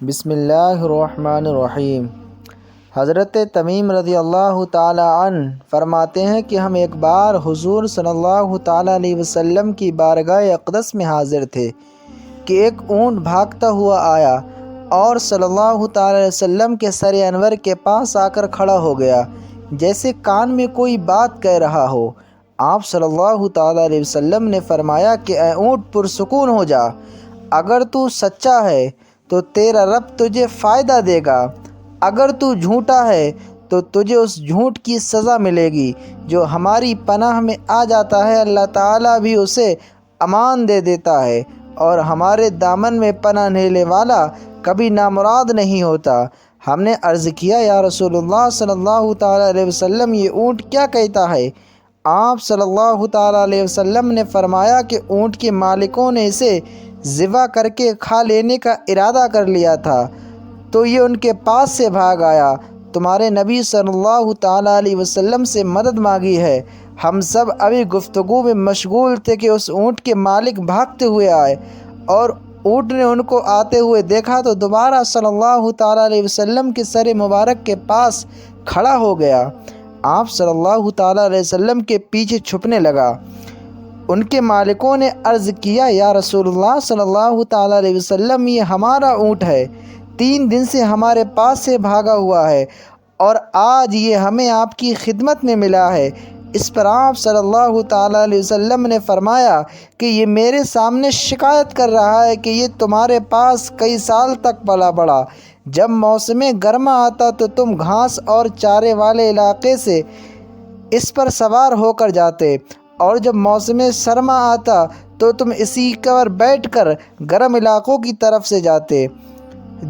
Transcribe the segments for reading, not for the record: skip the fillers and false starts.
بسم اللہ الرحمن الرحیم۔ حضرت تمیم رضی اللہ تعالی عنہ فرماتے ہیں کہ ہم ایک بار حضور صلی اللہ تعالی علیہ وسلم کی بارگاہ اقدس میں حاضر تھے کہ ایک اونٹ بھاگتا ہوا آیا اور صلی اللہ تعالی علیہ وسلم کے سر انور کے پاس آ کر کھڑا ہو گیا، جیسے کان میں کوئی بات کہہ رہا ہو۔ آپ صلی اللہ تعالی علیہ وسلم نے فرمایا کہ اے اونٹ پرسکون ہو جا، اگر تو سچا ہے تو تیرا رب تجھے فائدہ دے گا، اگر تو جھوٹا ہے تو تجھے اس جھوٹ کی سزا ملے گی۔ جو ہماری پناہ میں آ جاتا ہے اللہ تعالیٰ بھی اسے امان دے دیتا ہے، اور ہمارے دامن میں پناہ لینے والا کبھی نامراد نہیں ہوتا۔ ہم نے عرض کیا یا رسول اللہ صلی اللہ تعالیٰ علیہ وسلم، یہ اونٹ کیا کہتا ہے؟ آپ صلی اللہ تعالیٰ علیہ وسلم نے فرمایا کہ اونٹ کے مالکوں نے اسے ذبح کر کے کھا لینے کا ارادہ کر لیا تھا، تو یہ ان کے پاس سے بھاگ آیا۔ تمہارے نبی صلی اللہ تعالیٰ علیہ وسلم سے مدد مانگی ہے۔ ہم سب ابھی گفتگو میں مشغول تھے کہ اس اونٹ کے مالک بھاگتے ہوئے آئے، اور اونٹ نے ان کو آتے ہوئے دیکھا تو دوبارہ صلی اللہ تعالیٰ علیہ وسلم کے سر مبارک کے پاس کھڑا ہو گیا۔ آپ صلی اللہ تعالیٰ علیہ وسلم کے پیچھے چھپنے لگا۔ ان کے مالکوں نے عرض کیا یا رسول اللہ صلی اللہ تعالیٰ علیہ وسلم، یہ ہمارا اونٹ ہے، 3 دن سے ہمارے پاس سے بھاگا ہوا ہے، اور آج یہ ہمیں آپ کی خدمت میں ملا ہے۔ اس پر آپ صلی اللہ تعالیٰ علیہ وسلم نے فرمایا کہ یہ میرے سامنے شکایت کر رہا ہے کہ یہ تمہارے پاس کئی سال تک پلا بڑھا۔ جب موسم گرما آتا تو تم گھاس اور چارے والے علاقے سے اس پر سوار ہو کر جاتے، اور جب موسم سرما آتا تو تم اسی پر بیٹھ کر گرم علاقوں کی طرف سے جاتے۔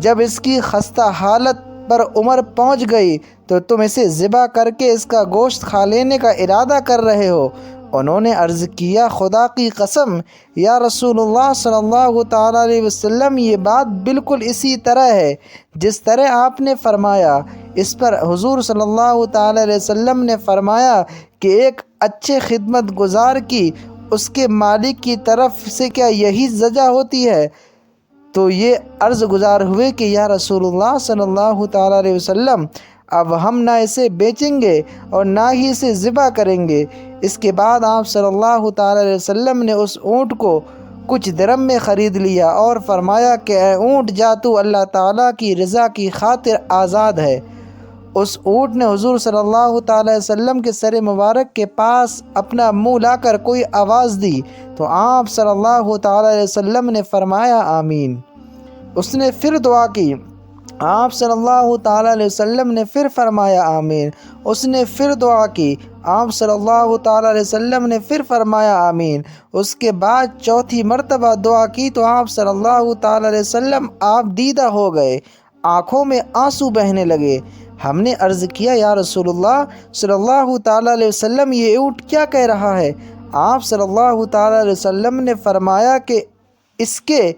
جب اس کی خستہ حالت پر عمر پہنچ گئی تو تم اسے ذبح کر کے اس کا گوشت کھا لینے کا ارادہ کر رہے ہو۔ انہوں نے عرض کیا خدا کی قسم یا رسول اللہ صلی اللہ تعالیٰ علیہ وسلم، یہ بات بالکل اسی طرح ہے جس طرح آپ نے فرمایا۔ اس پر حضور صلی اللہ تعالیٰ علیہ وسلم نے فرمایا کہ ایک اچھے خدمت گزار کی اس کے مالک کی طرف سے کیا یہی سزا ہوتی ہے؟ تو یہ عرض گزار ہوئے کہ یا رسول اللہ صلی اللہ تعالیٰ علیہ وسلم، اب ہم نہ اسے بیچیں گے اور نہ ہی اسے ذبح کریں گے۔ اس کے بعد آپ صلی اللہ تعالیٰ علیہ وسلم نے اس اونٹ کو کچھ درم میں خرید لیا اور فرمایا کہ اے اونٹ جا، تو اللہ تعالیٰ کی رضا کی خاطر آزاد ہے۔ اس اونٹ نے حضور صلی اللہ تعالیٰ علیہ وسلم کے سر مبارک کے پاس اپنا منہ لا کر کوئی آواز دی تو آپ صلی اللہ تعالیٰ علیہ وسلم نے فرمایا آمین۔ اس نے پھر دعا کی، آپ صلی اللہ تعالیٰ علیہ وسلم نے پھر فرمایا آمین۔ اس نے پھر دعا کی، آپ صلی اللہ تعالیٰ علیہ وسلم نے پھر فرمایا آمین۔ اس کے بعد چوتھی مرتبہ دعا کی تو آپ صلی اللہ تعالیٰ علیہ وسلم آپ دیدہ ہو گئے، آنکھوں میں آنسو بہنے لگے۔ ہم نے عرض کیا یا رسول اللہ صلی اللہ تعالیٰ علیہ وسلم، یہ اونٹ کیا کہہ رہا ہے؟ آپ صلی اللہ تعالیٰ علیہ وسلم نے فرمایا کہ اس کے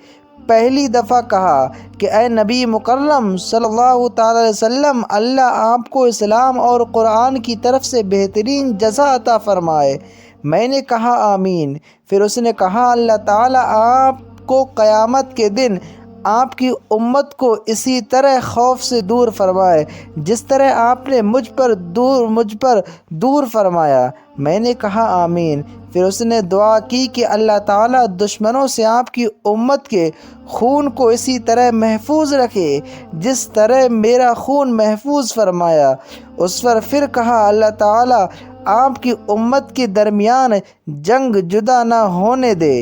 پہلی دفعہ کہا کہ اے نبی مکرم صلی اللہ تعالیٰ علیہ وسلم، اللہ آپ کو اسلام اور قرآن کی طرف سے بہترین جزا عطا فرمائے۔ میں نے کہا آمین۔ پھر اس نے کہا اللہ تعالیٰ آپ کو قیامت کے دن آپ کی امت کو اسی طرح خوف سے دور فرمائے جس طرح آپ نے مجھ پر دور فرمایا۔ میں نے کہا آمین۔ پھر اس نے دعا کی کہ اللہ تعالیٰ دشمنوں سے آپ کی امت کے خون کو اسی طرح محفوظ رکھے جس طرح میرا خون محفوظ فرمایا۔ اس پر پھر کہا اللہ تعالیٰ آپ کی امت کے درمیان جنگ جدا نہ ہونے دے۔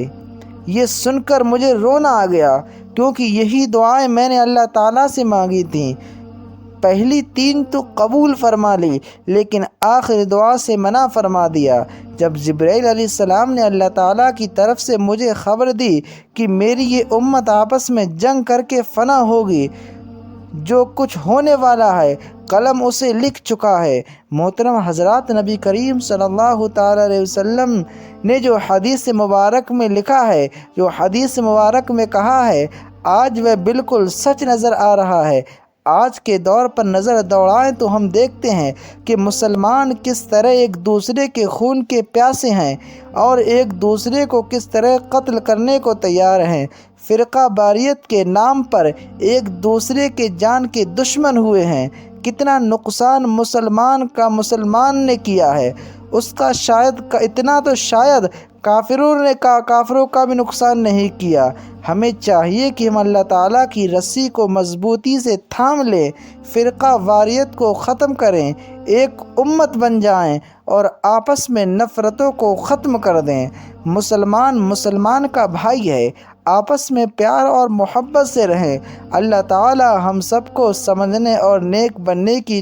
یہ سن کر مجھے رونا آ گیا، کیونکہ یہی دعائیں میں نے اللہ تعالیٰ سے مانگی تھیں۔ پہلی 3 تو قبول فرما لی، لیکن آخر دعا سے منع فرما دیا۔ جب جبرائیل علیہ السلام نے اللہ تعالیٰ کی طرف سے مجھے خبر دی کہ میری یہ امت آپس میں جنگ کر کے فنا ہوگی، جو کچھ ہونے والا ہے قلم اسے لکھ چکا ہے۔ محترم حضرات، نبی کریم صلی اللہ تعالیٰ علیہ وسلم نے جو حدیث مبارک میں لکھا ہے، جو حدیث مبارک میں کہا ہے، آج وہ بالکل سچ نظر آ رہا ہے۔ آج کے دور پر نظر دوڑائیں تو ہم دیکھتے ہیں کہ مسلمان کس طرح ایک دوسرے کے خون کے پیاسے ہیں اور ایک دوسرے کو کس طرح قتل کرنے کو تیار ہیں۔ فرقہ واریت کے نام پر ایک دوسرے کے جان کے دشمن ہوئے ہیں۔ کتنا نقصان مسلمان نے کیا ہے، اس کا اتنا تو شاید کافروں کا بھی نقصان نہیں کیا۔ ہمیں چاہیے کہ ہم اللہ تعالیٰ کی رسی کو مضبوطی سے تھام لیں، فرقہ واریت کو ختم کریں، ایک امت بن جائیں اور آپس میں نفرتوں کو ختم کر دیں۔ مسلمان کا بھائی ہے، آپس میں پیار اور محبت سے رہیں۔ اللہ تعالیٰ ہم سب کو سمجھنے اور نیک بننے کی